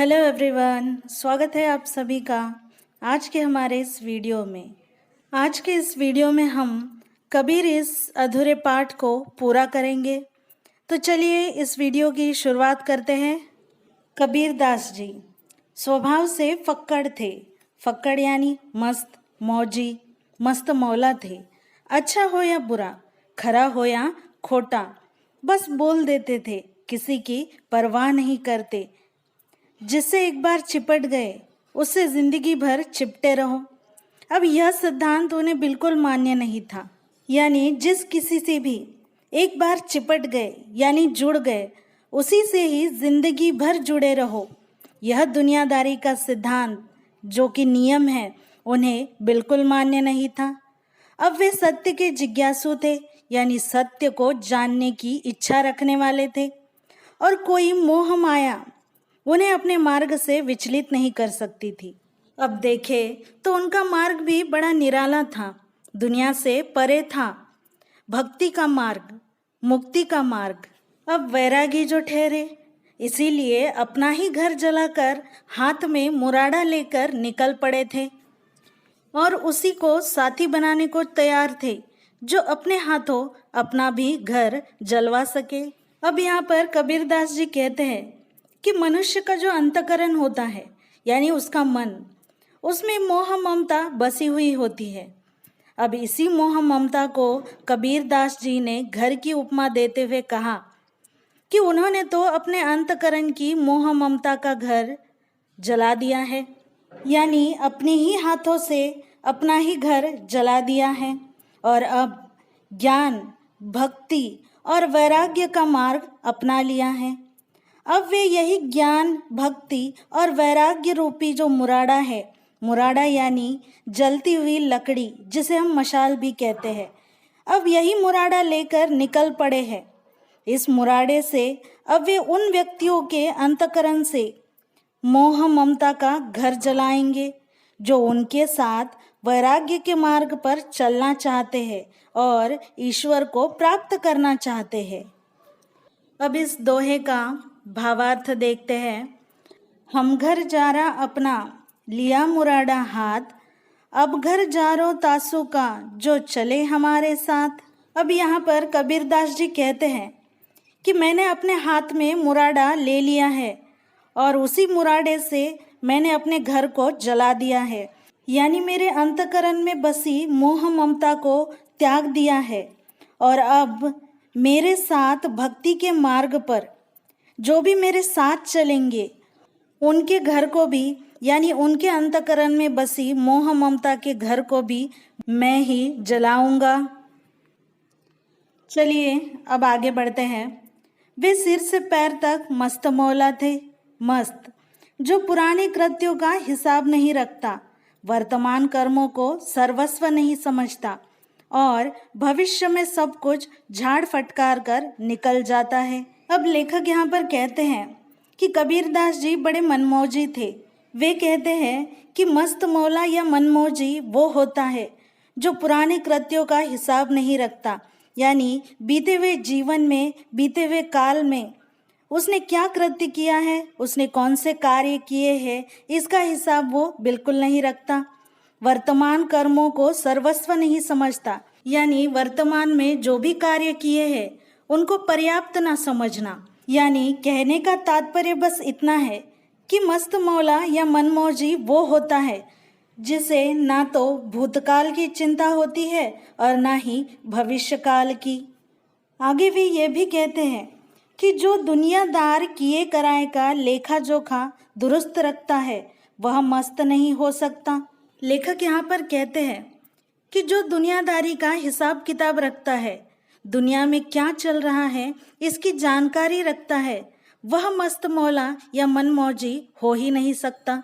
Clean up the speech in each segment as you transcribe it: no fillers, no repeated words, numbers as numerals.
Hello everyone, स्वागत है आप सभी का आज के हमारे इस वीडियो में। आज के इस वीडियो में हम कबीर इस अधूरे पाठ को पूरा करेंगे। तो चलिए इस वीडियो की शुरुआत करते हैं। कबीर दास जी स्वभाव से फक्कड़ थे। फक्कड़ यानी मस्त, मौजी, मस्त मौला थे। अच्छा हो या बुरा, खरा हो या खोटा, बस बोल देते थे, किसी की परवाह नहीं करते। जिससे एक बार चिपट गए उससे जिंदगी भर चिपटे रहो। अब यह सिद्धांत उन्हें बिल्कुल मान्य नहीं था। यानी जिस किसी से भी एक बार चिपट गए यानी जुड़ गए, उसी से ही जिंदगी भर जुड़े रहो। यह दुनियादारी का सिद्धांत जो कि नियम है, उन्हें बिल्कुल मान्य नहीं था। अब वे सत्य के जिज्ञासु थे, यानी सत्य को जानने की इच्छा रखने वाले थे, और कोई मोह माया उन्हें अपने मार्ग से विचलित नहीं कर सकती थी। अब देखें तो उनका मार्ग भी बड़ा निराला था, दुनिया से परे था। भक्ति का मार्ग, मुक्ति का मार्ग। अब वैरागी जो ठहरे, इसीलिए अपना ही घर जलाकर हाथ में मुराड़ा लेकर निकल पड़े थे और उसी को साथी बनाने को तैयार थे, जो अपने हाथों अपना भी घर जलवा सके। अब यहाँ पर कबीरदास जी कहते हैं कि मनुष्य का जो अंतःकरण होता है, यानी उसका मन, उसमें मोह ममता बसी हुई होती है। अब इसी मोह ममता को कबीरदास जी ने घर की उपमा देते हुए कहा कि उन्होंने तो अपने अंतःकरण की मोह ममता का घर जला दिया है, यानी अपने ही हाथों से अपना ही घर जला दिया है, और अब ज्ञान, भक्ति और वैराग्य का मार्ग अपना लिया है। अब वे यही ज्ञान, भक्ति और वैराग्य रूपी जो मुराड़ा है, मुराड़ा यानी जलती हुई लकड़ी, जिसे हम मशाल भी कहते हैं, अब यही मुराड़ा लेकर निकल पड़े हैं। इस मुराड़े से अब वे उन व्यक्तियों के अंतःकरण से मोह ममता का घर जलाएंगे जो उनके साथ वैराग्य के मार्ग पर चलना चाहते हैं और ईश्वर को प्राप्त करना चाहते हैं। अब इस दोहे का भावार्थ देखते हैं। हम घर जारा अपना, लिया मुरादा हाथ, अब घर जारो तासु का, जो चले हमारे साथ। अब यहाँ पर कबीरदास जी कहते हैं कि मैंने अपने हाथ में मुरादा ले लिया है और उसी मुरादे से मैंने अपने घर को जला दिया है, यानी मेरे अंतःकरण में बसी मोह ममता को त्याग दिया है। और अब मेरे साथ भक्ति के मार्ग पर जो भी मेरे साथ चलेंगे, उनके घर को भी, यानी उनके अंतःकरण में बसी मोह ममता के घर को भी मैं ही जलाऊंगा। चलिए अब आगे बढ़ते हैं। वे सिर से पैर तक मस्त मौला थे। मस्त, जो पुराने कृत्यों का हिसाब नहीं रखता, वर्तमान कर्मों को सर्वस्व नहीं समझता और भविष्य में सब कुछ झाड़ फटकार कर निकल जाता है। अब लेखक यहाँ पर कहते हैं कि कबीरदास जी बड़े मनमौजी थे। वे कहते हैं कि मस्त मौला या मनमौजी वो होता है जो पुराने कृत्यों का हिसाब नहीं रखता, यानी बीते हुए जीवन में, बीते हुए काल में उसने क्या कृत्य किया है, उसने कौन से कार्य किए हैं, इसका हिसाब वो बिल्कुल नहीं रखता। वर्तमान कर्मों को सर्वस्व नहीं समझता, यानी वर्तमान में जो भी कार्य किए हैं उनको पर्याप्त ना समझना। यानी कहने का तात्पर्य बस इतना है कि मस्त मौला या मनमौजी वो होता है जिसे ना तो भूतकाल की चिंता होती है और ना ही भविष्यकाल की। आगे भी ये भी कहते हैं कि जो दुनियादार किए कराए का लेखा जोखा दुरुस्त रखता है, वह मस्त नहीं हो सकता। लेखक यहाँ पर कहते हैं कि जो दुनियादारी का हिसाब किताब रखता है, दुनिया में क्या चल रहा है इसकी जानकारी रखता है, वह मस्त मौला या मनमौजी हो ही नहीं सकता।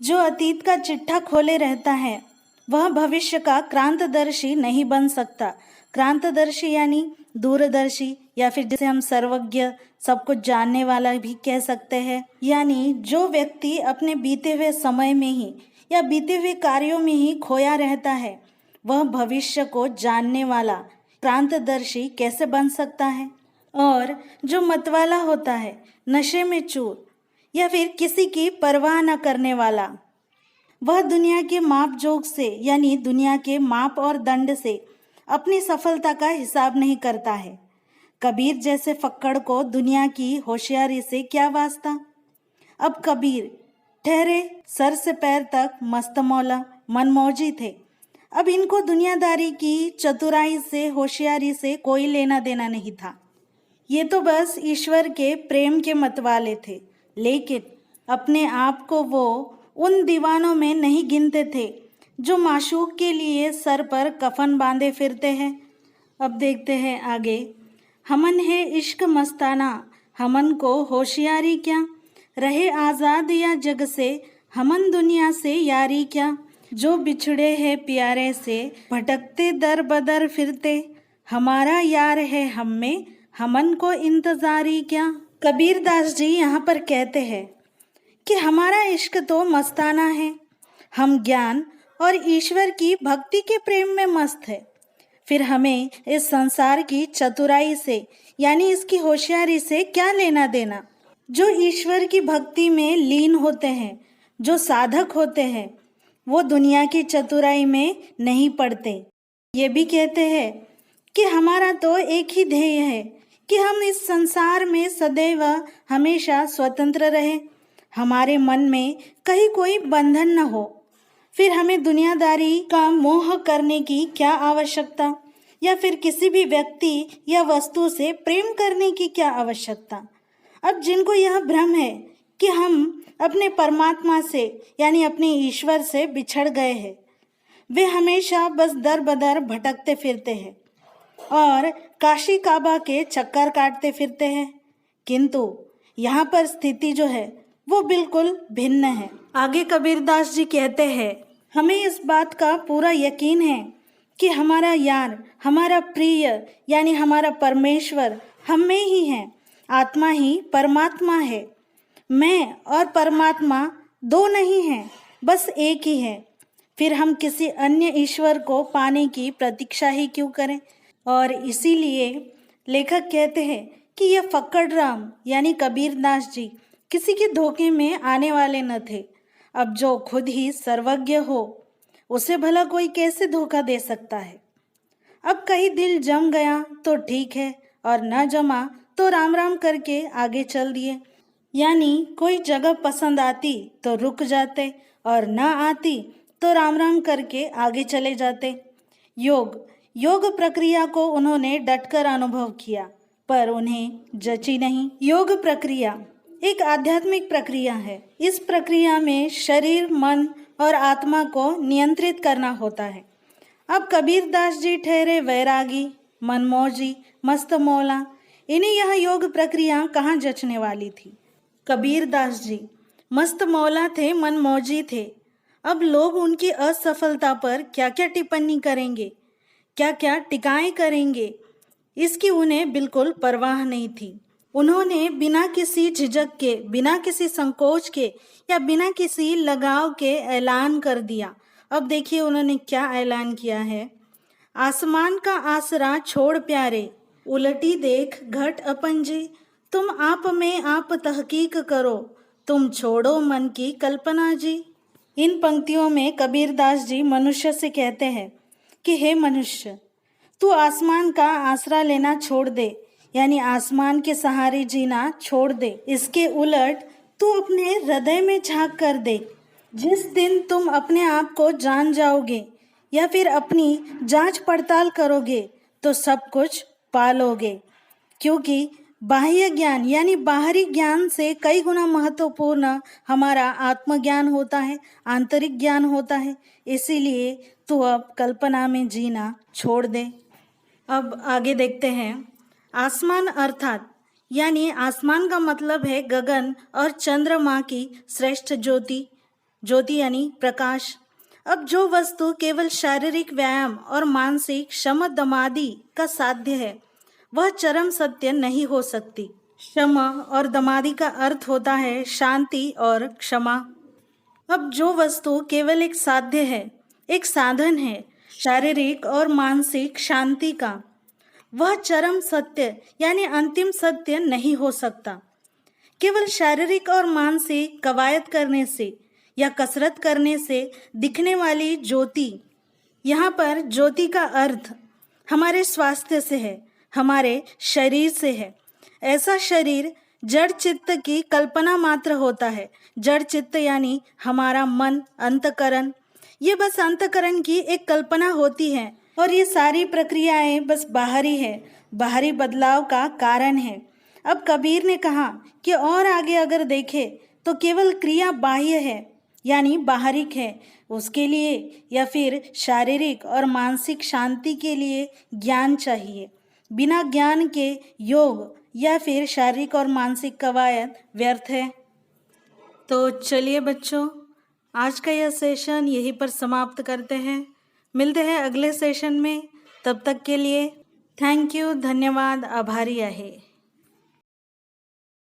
जो अतीत का चिट्ठा खोले रहता है, वह भविष्य का क्रांतदर्शी नहीं बन सकता। क्रांतदर्शी यानी दूरदर्शी, या फिर जिसे हम सर्वज्ञ, सब कुछ जानने वाला भी कह सकते हैं। यानी जो व्यक्ति अपने बीते हुए समय में ही या बीते हुए कार्यों में ही खोया रहता है, वह भविष्य को जानने वाला क्रांतदर्शी कैसे बन सकता है। और जो मतवाला होता है, नशे में चूर, या फिर किसी की परवाह न करने वाला। वह दुनिया के माप जोग से यानी दुनिया के माप और दंड से अपनी सफलता का हिसाब नहीं करता है। कबीर जैसे फक्कड़ को दुनिया की होशियारी से क्या वास्ता। अब कबीर ठहरे सर से पैर तक मस्त मौला मनमौजी थे। अब इनको दुनियादारी की चतुराई से होशियारी से कोई लेना देना नहीं था। ये तो बस ईश्वर के प्रेम के मतवाले थे, लेकिन अपने आप को वो उन दीवानों में नहीं गिनते थे जो माशूक के लिए सर पर कफन बांधे फिरते हैं। अब देखते हैं आगे। हमन है इश्क मस्ताना, हमन को होशियारी क्या, रहे आज़ाद या जग से, हमन दुनिया से यारी क्या। जो बिछड़े हैं प्यारे से, भटकते दर बदर फिरते, हमारा यार है हम में, हमन को इंतजारी क्या। कबीर दास जी यहाँ पर कहते हैं कि हमारा इश्क तो मस्ताना है, हम ज्ञान और ईश्वर की भक्ति के प्रेम में मस्त है। फिर हमें इस संसार की चतुराई से यानी इसकी होशियारी से क्या लेना देना। जो ईश्वर की भक्ति में लीन होते हैं, जो साधक होते हैं, वो दुनिया की चतुराई में नहीं पड़ते। ये भी कहते हैं कि हमारा तो एक ही ध्येय है कि हम इस संसार में सदैव हमेशा स्वतंत्र रहें, हमारे मन में कहीं कोई बंधन न हो। फिर हमें दुनियादारी का मोह करने की क्या आवश्यकता, या फिर किसी भी व्यक्ति या वस्तु से प्रेम करने की क्या आवश्यकता। अब जिनको यह भ्रम है कि हम अपने परमात्मा से यानी अपने ईश्वर से बिछड़ गए हैं, वे हमेशा बस दर बदर भटकते फिरते हैं और काशी काबा के चक्कर काटते फिरते हैं। किंतु यहाँ पर स्थिति जो है वो बिल्कुल भिन्न है। आगे कबीरदास जी कहते हैं, हमें इस बात का पूरा यकीन है कि हमारा यार, हमारा प्रिय यानी हमारा परमेश्वर हम में ही है। आत्मा ही परमात्मा है। मैं और परमात्मा दो नहीं हैं, बस एक ही है। फिर हम किसी अन्य ईश्वर को पाने की प्रतीक्षा ही क्यों करें। और इसीलिए लेखक कहते हैं कि यह फक्कड़ राम यानी कबीरदास जी किसी के धोखे में आने वाले न थे। अब जो खुद ही सर्वज्ञ हो उसे भला कोई कैसे धोखा दे सकता है। अब कहीं दिल जम गया तो ठीक है, और न जमा तो राम राम करके आगे चल दिए। यानी कोई जगह पसंद आती तो रुक जाते, और न आती तो राम राम करके आगे चले जाते। योग प्रक्रिया को उन्होंने डटकर अनुभव किया, पर उन्हें जची नहीं। योग प्रक्रिया एक आध्यात्मिक प्रक्रिया है। इस प्रक्रिया में शरीर, मन और आत्मा को नियंत्रित करना होता है। अब कबीरदास जी ठहरे वैरागी, मनमौजी, मस्त मौला, इन्हें यह योग प्रक्रिया कहाँ जचने वाली थी। कबीरदास जी मस्त मौला थे, मनमौजी थे। अब लोग उनकी असफलता पर क्या क्या टिप्पणी करेंगे, क्या क्या टिकाएं करेंगे, इसकी उन्हें बिल्कुल परवाह नहीं थी। उन्होंने बिना किसी झिझक के, बिना किसी संकोच के या बिना किसी लगाव के ऐलान कर दिया। अब देखिए उन्होंने क्या ऐलान किया है। आसमान का आसरा छोड़ प्यारे, उलटी देख घट अपन जी, तुम आप में आप तहकीक करो, तुम छोड़ो मन की कल्पना जी। इन पंक्तियों में कबीरदास जी मनुष्य से कहते हैं कि हे मनुष्य, तू आसमान का आसरा लेना छोड़ दे, यानी आसमान के सहारे जीना छोड़ दे। इसके उलट तू अपने हृदय में झांक कर देख। जिस दिन तुम अपने आप को जान जाओगे या फिर अपनी जांच पड़ताल करोगे तो सब कुछ पालोगे, क्योंकि बाह्य ज्ञान यानी बाहरी ज्ञान से कई गुना महत्वपूर्ण हमारा आत्मज्ञान होता है, आंतरिक ज्ञान होता है। इसीलिए तू अब कल्पना में जीना छोड़ दे। अब आगे देखते हैं। आसमान अर्थात यानी आसमान का मतलब है गगन और चंद्रमा की श्रेष्ठ ज्योति, ज्योति यानी प्रकाश। अब जो वस्तु केवल शारीरिक व्यायाम और मानसिक शम दमादि का साध्य है वह चरम सत्य नहीं हो सकती। शम और दमादि का अर्थ होता है शांति और क्षमा। अब जो वस्तु केवल एक साध्य है, एक साधन है शारीरिक और मानसिक शांति का, वह चरम सत्य यानी अंतिम सत्य नहीं हो सकता, केवल शारीरिक और मानसिक कवायद करने से या कसरत करने से दिखने वाली ज्योति, यहाँ पर ज्योति का अर्थ हमारे स्वास्थ्य से है, हमारे शरीर से है। ऐसा शरीर जड़ चित्त की कल्पना मात्र होता है। जड़ चित्त यानी हमारा मन, अंतकरण, ये बस अंतकरण की एक कल्पना होती है और ये सारी प्रक्रियाएं बस बाहरी है, बाहरी बदलाव का कारण है। अब कबीर ने कहा कि और आगे अगर देखें तो केवल क्रिया बाह्य है यानी बाहरिक है, उसके लिए या फिर शारीरिक और मानसिक शांति के लिए ज्ञान चाहिए। बिना ज्ञान के योग या फिर शारीरिक और मानसिक कवायद व्यर्थ है। तो चलिए बच्चों, आज का यह सेशन यहीं पर समाप्त करते हैं। मिलते हैं अगले सेशन में। तब तक के लिए थैंक यू, धन्यवाद, आभारी आहे।